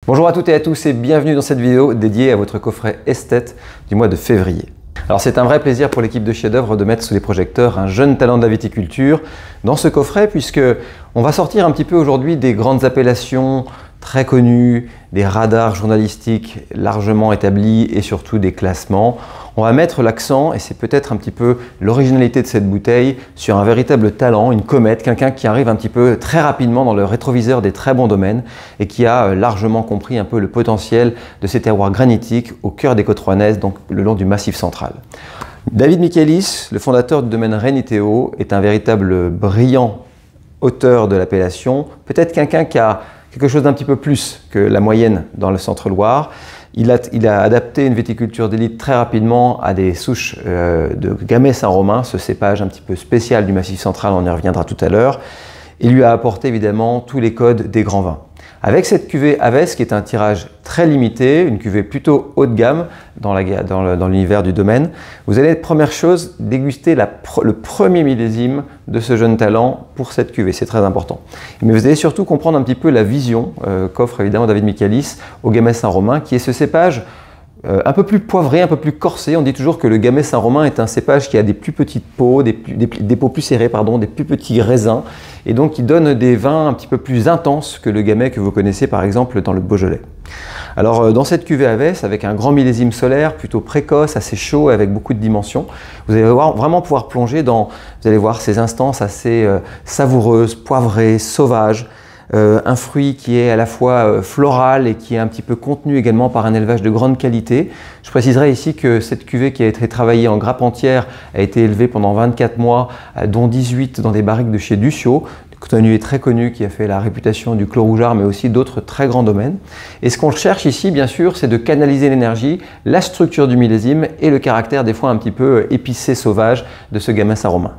Bonjour à toutes et à tous et bienvenue dans cette vidéo dédiée à votre coffret esthète du mois de février. Alors c'est un vrai plaisir pour l'équipe de Chef d'œuvre de mettre sous les projecteurs un jeune talent de la viticulture dans ce coffret, puisque on va sortir un petit peu aujourd'hui des grandes appellations très connues, des radars journalistiques largement établis et surtout des classements. On va mettre l'accent, et c'est peut-être un petit peu l'originalité de cette bouteille, sur un véritable talent, une comète, quelqu'un qui arrive un petit peu très rapidement dans le rétroviseur des très bons domaines et qui a largement compris un peu le potentiel de ces terroirs granitiques au cœur des Côtes Rouennaises, donc le long du Massif central. David Michaelis, le fondateur du domaine Reniteo, est un véritable brillant auteur de l'appellation, peut-être quelqu'un qui a quelque chose d'un petit peu plus que la moyenne dans le centre-Loire. Il a adapté une viticulture d'élite très rapidement à des souches de Gamay Saint-Romain, ce cépage un petit peu spécial du Massif central, on y reviendra tout à l'heure. Il lui a apporté évidemment tous les codes des grands vins. Avec cette cuvée Aves, qui est un tirage très limité, une cuvée plutôt haut de gamme dans l'univers du domaine, vous allez, première chose, déguster le premier millésime de ce jeune talent pour cette cuvée, c'est très important. Mais vous allez surtout comprendre un petit peu la vision qu'offre évidemment David Michaelis au Gamay Saint-Romain, qui est ce cépage un peu plus poivré, un peu plus corsé. On dit toujours que le Gamay Saint-Romain est un cépage qui a des plus petites peaux, des peaux plus serrées, des plus petits raisins, et donc qui donne des vins un petit peu plus intenses que le Gamay que vous connaissez par exemple dans le Beaujolais. Alors dans cette cuvée Aves, avec un grand millésime solaire, plutôt précoce, assez chaud, avec beaucoup de dimensions, vous allez vraiment pouvoir plonger dans, vous allez voir ces instances assez savoureuses, poivrées, sauvages, un fruit qui est à la fois floral et qui est un petit peu contenu également par un élevage de grande qualité. Je préciserai ici que cette cuvée qui a été travaillée en grappe entière a été élevée pendant 24 mois, dont 18 dans des barriques de chez Duccio, cotonnier très connu qui a fait la réputation du Clos Rougeard, mais aussi d'autres très grands domaines. Et ce qu'on cherche ici, bien sûr, c'est de canaliser l'énergie, la structure du millésime et le caractère des fois un petit peu épicé, sauvage de ce Gamay Saint-Romain.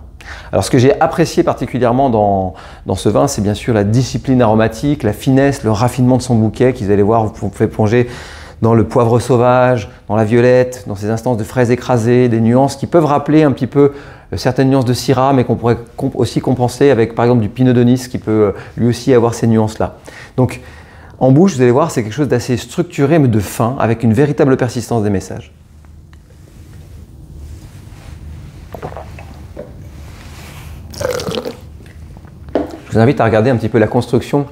Alors ce que j'ai apprécié particulièrement dans ce vin, c'est bien sûr la discipline aromatique, la finesse, le raffinement de son bouquet, qui, vous allez voir, vous pouvez plonger dans le poivre sauvage, dans la violette, dans ces instances de fraises écrasées, des nuances qui peuvent rappeler un petit peu certaines nuances de Syrah, mais qu'on pourrait aussi compenser avec par exemple du Pinot de Nice, qui peut lui aussi avoir ces nuances-là. Donc en bouche, vous allez voir, c'est quelque chose d'assez structuré, mais de fin, avec une véritable persistance des messages. Je vous invite à regarder un petit peu la construction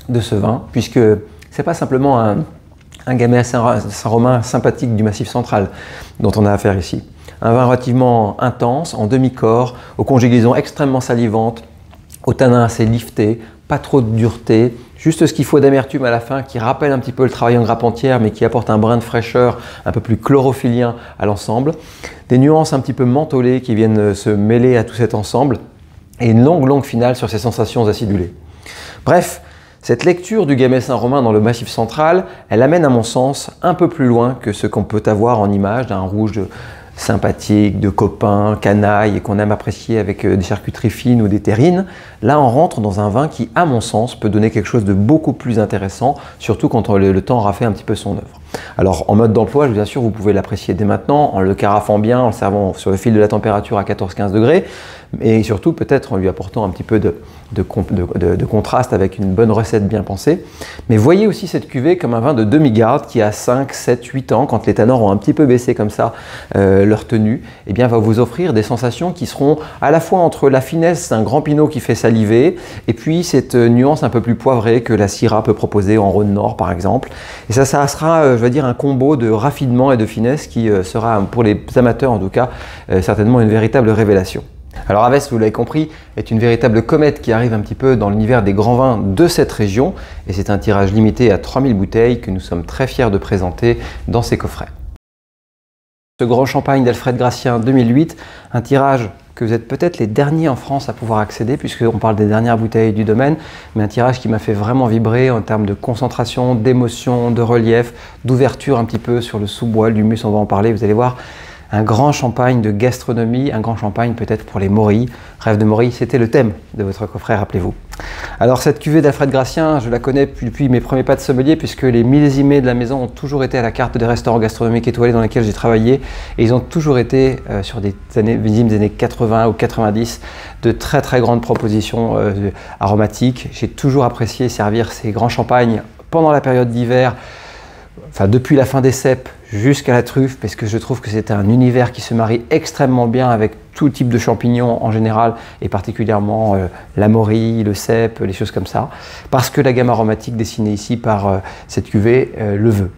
de ce vin, puisque ce n'est pas simplement un Gamay Saint-Romain sympathique du Massif central dont on a affaire ici. Un vin relativement intense, en demi-corps, aux conjugaisons extrêmement salivantes, au tanin assez lifté, pas trop de dureté, juste ce qu'il faut d'amertume à la fin qui rappelle un petit peu le travail en grappe entière mais qui apporte un brin de fraîcheur un peu plus chlorophyllien à l'ensemble. Des nuances un petit peu mentholées qui viennent se mêler à tout cet ensemble et une longue finale sur ces sensations acidulées. Bref, cette lecture du Gamay Saint-Romain dans le Massif central, elle amène à mon sens un peu plus loin que ce qu'on peut avoir en image d'un rouge sympathique, de copain, canaille et qu'on aime apprécier avec des charcuteries fines ou des terrines. Là, on rentre dans un vin qui, à mon sens, peut donner quelque chose de beaucoup plus intéressant, surtout quand le temps aura fait un petit peu son œuvre. Alors, en mode d'emploi, bien sûr, vous pouvez l'apprécier dès maintenant, en le carafant bien, en le servant sur le fil de la température à 14-15 degrés, et surtout peut-être en lui apportant un petit peu de contraste avec une bonne recette bien pensée. Mais voyez aussi cette cuvée comme un vin de demi-garde qui a 5, 7, 8 ans, quand les tanins ont un petit peu baissé comme ça leur tenue, eh bien, va vous offrir des sensations qui seront à la fois entre la finesse d'un grand pinot qui fait saliver et puis cette nuance un peu plus poivrée que la Syrah peut proposer en Rhône-Nord par exemple. Et ça sera, je vais dire, un combo de raffinement et de finesse qui sera, pour les amateurs en tout cas, certainement une véritable révélation. Alors Aves, vous l'avez compris, est une véritable comète qui arrive un petit peu dans l'univers des grands vins de cette région et c'est un tirage limité à 3000 bouteilles que nous sommes très fiers de présenter dans ces coffrets. Ce grand champagne d'Alfred Gracien 2008, un tirage que vous êtes peut-être les derniers en France à pouvoir accéder puisqu'on parle des dernières bouteilles du domaine, mais un tirage qui m'a fait vraiment vibrer en termes de concentration, d'émotion, de relief, d'ouverture un petit peu sur le sous-bois, l'humus, on va en parler, vous allez voir. Un grand champagne de gastronomie, un grand champagne peut-être pour les morilles. Rêve de Morille, c'était le thème de votre coffret, rappelez-vous. Alors cette cuvée d'Alfred Gracien, je la connais depuis mes premiers pas de sommelier puisque les millésimés de la maison ont toujours été à la carte des restaurants gastronomiques étoilés dans lesquels j'ai travaillé et ils ont toujours été sur des millésimes des années 80 ou 90 de très grandes propositions aromatiques. J'ai toujours apprécié servir ces grands champagnes pendant la période d'hiver, enfin depuis la fin des cèpes jusqu'à la truffe, parce que je trouve que c'est un univers qui se marie extrêmement bien avec tout type de champignons en général, et particulièrement la morille, le cèpe, les choses comme ça, parce que la gamme aromatique dessinée ici par cette cuvée le veut.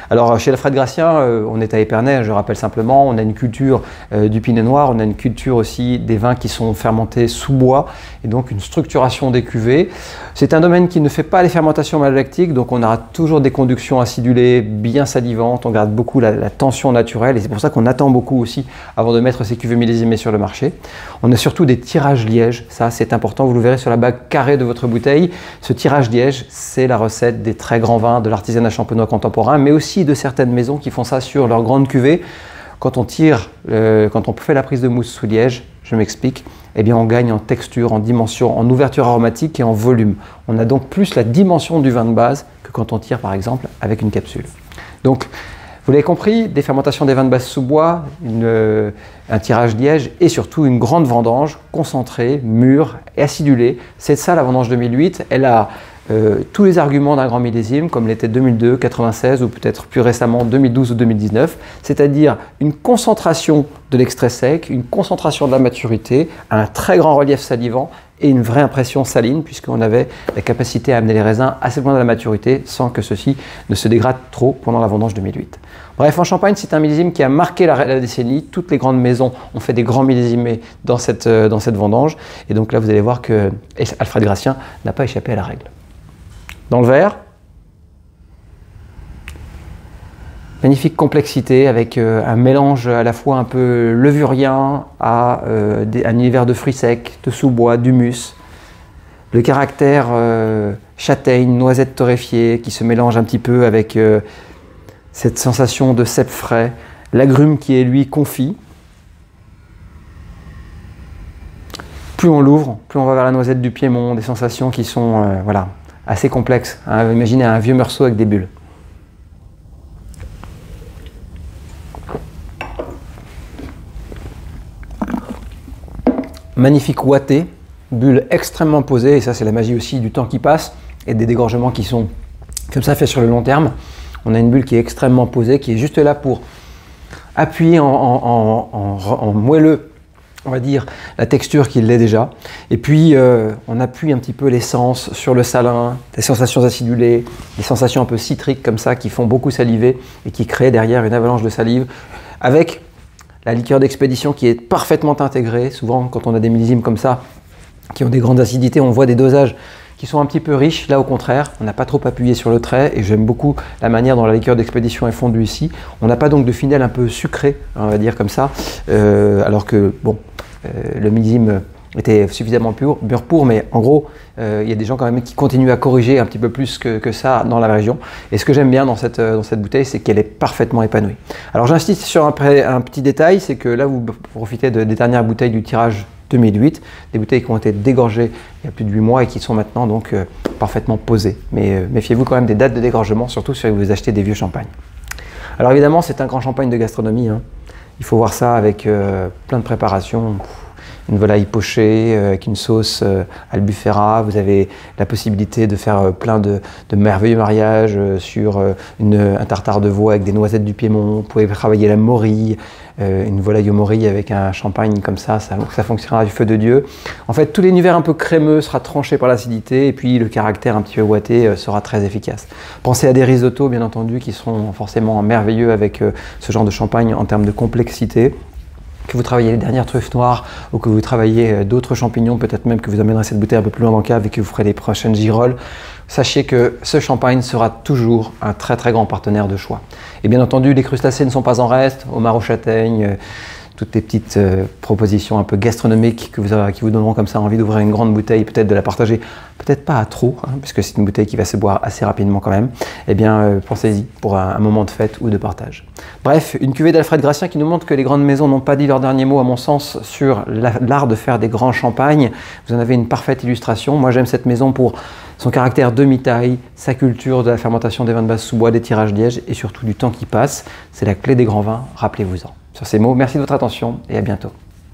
Alors chez Alfred Gracien, on est à Épernay, je rappelle simplement, on a une culture du pinot noir, on a une culture aussi des vins qui sont fermentés sous bois, et donc une structuration des cuvées. C'est un domaine qui ne fait pas les fermentations malolactiques, donc on aura toujours des conductions acidulées bien salivantes, on garde beaucoup la tension naturelle, et c'est pour ça qu'on attend beaucoup aussi avant de mettre ces cuvées millésimées sur le marché. On a surtout des tirages liège, ça c'est important, vous le verrez sur la bague carrée de votre bouteille. Ce tirage liège, c'est la recette des très grands vins de l'artisanat champenois contemporain, mais aussi de certaines maisons qui font ça sur leur grande cuvée. Quand on quand on fait la prise de mousse sous liège, je m'explique, eh bien on gagne en texture, en dimension, en ouverture aromatique et en volume. On a donc plus la dimension du vin de base que quand on tire par exemple avec une capsule. Donc, vous l'avez compris, des fermentations des vins de base sous bois, un tirage liège et surtout une grande vendange concentrée, mûre et acidulée. C'est ça la vendange 2008. Elle a tous les arguments d'un grand millésime comme l'était 2002, 96 ou peut-être plus récemment 2012 ou 2019, c'est-à-dire une concentration de l'extrait sec, une concentration de la maturité, un très grand relief salivant et une vraie impression saline puisqu'on avait la capacité à amener les raisins assez loin de la maturité sans que ceci ne se dégrade trop pendant la vendange 2008. Bref, en Champagne, c'est un millésime qui a marqué la décennie. Toutes les grandes maisons ont fait des grands millésimés dans cette vendange. Et donc là, vous allez voir que Alfred Gracien n'a pas échappé à la règle. Dans le verre, magnifique complexité avec un mélange à la fois un peu levurien à un univers de fruits secs, de sous-bois, d'humus. Le caractère châtaigne, noisette torréfiée qui se mélange un petit peu avec cette sensation de cèpe frais. L'agrume qui est lui confit. Plus on l'ouvre, plus on va vers la noisette du Piémont, des sensations qui sont voilà, assez complexes. Hein. Imaginez un vieux meursault avec des bulles. Magnifique ouaté, bulles extrêmement posées, et ça c'est la magie aussi du temps qui passe, et des dégorgements qui sont comme ça faits sur le long terme. On a une bulle qui est extrêmement posée, qui est juste là pour appuyer en moelleux, on va dire, la texture qui l'est déjà. Et puis on appuie un petit peu l'essence sur le salin, des sensations acidulées, des sensations un peu citriques comme ça qui font beaucoup saliver et qui créent derrière une avalanche de salive avec la liqueur d'expédition qui est parfaitement intégrée. Souvent, quand on a des millésimes comme ça, qui ont des grandes acidités, on voit des dosages qui sont un petit peu riches. Là, au contraire, on n'a pas trop appuyé sur le trait et j'aime beaucoup la manière dont la liqueur d'expédition est fondue ici. On n'a pas donc de finelle un peu sucrée, on va dire comme ça, alors que, bon, le millésime était suffisamment pur pour, mais en gros, il y a des gens quand même qui continuent à corriger un petit peu plus que ça dans la région. Et ce que j'aime bien dans cette bouteille, c'est qu'elle est parfaitement épanouie. Alors j'insiste sur un petit détail, c'est que là, vous profitez des dernières bouteilles du tirage 2008, des bouteilles qui ont été dégorgées il y a plus de 8 mois et qui sont maintenant donc parfaitement posées. Mais méfiez-vous quand même des dates de dégorgement, surtout si vous achetez des vieux champagnes. Alors évidemment, c'est un grand champagne de gastronomie, hein. Il faut voir ça avec plein de préparations. Une volaille pochée avec une sauce albufera. Vous avez la possibilité de faire plein de merveilleux mariages sur un tartare de veau avec des noisettes du Piémont. Vous pouvez travailler la morille, une volaille au morille avec un champagne comme ça fonctionnera du feu de Dieu. En fait, tout l'univers un peu crémeux sera tranché par l'acidité et puis le caractère un petit peu ouaté sera très efficace. Pensez à des risottos, bien entendu, qui seront forcément merveilleux avec ce genre de champagne en termes de complexité. Que vous travaillez les dernières truffes noires ou que vous travaillez d'autres champignons, peut-être même que vous amènerez cette bouteille un peu plus loin dans le cave et que vous ferez les prochaines girolles, sachez que ce champagne sera toujours un très très grand partenaire de choix. Et bien entendu, les crustacés ne sont pas en reste, homard aux châtaignes, toutes les petites propositions un peu gastronomiques qui vous donneront comme ça envie d'ouvrir une grande bouteille, peut-être de la partager, peut-être pas à trop, hein, puisque c'est une bouteille qui va se boire assez rapidement quand même. Eh bien, pensez-y pour un moment de fête ou de partage. Bref, une cuvée d'Alfred Gracien qui nous montre que les grandes maisons n'ont pas dit leur dernier mot, à mon sens, sur l'art de faire des grands champagnes. Vous en avez une parfaite illustration. Moi, j'aime cette maison pour son caractère demi-taille, sa culture de la fermentation des vins de base sous bois, des tirages liège et surtout du temps qui passe. C'est la clé des grands vins, rappelez-vous-en. Sur ces mots, merci de votre attention et à bientôt.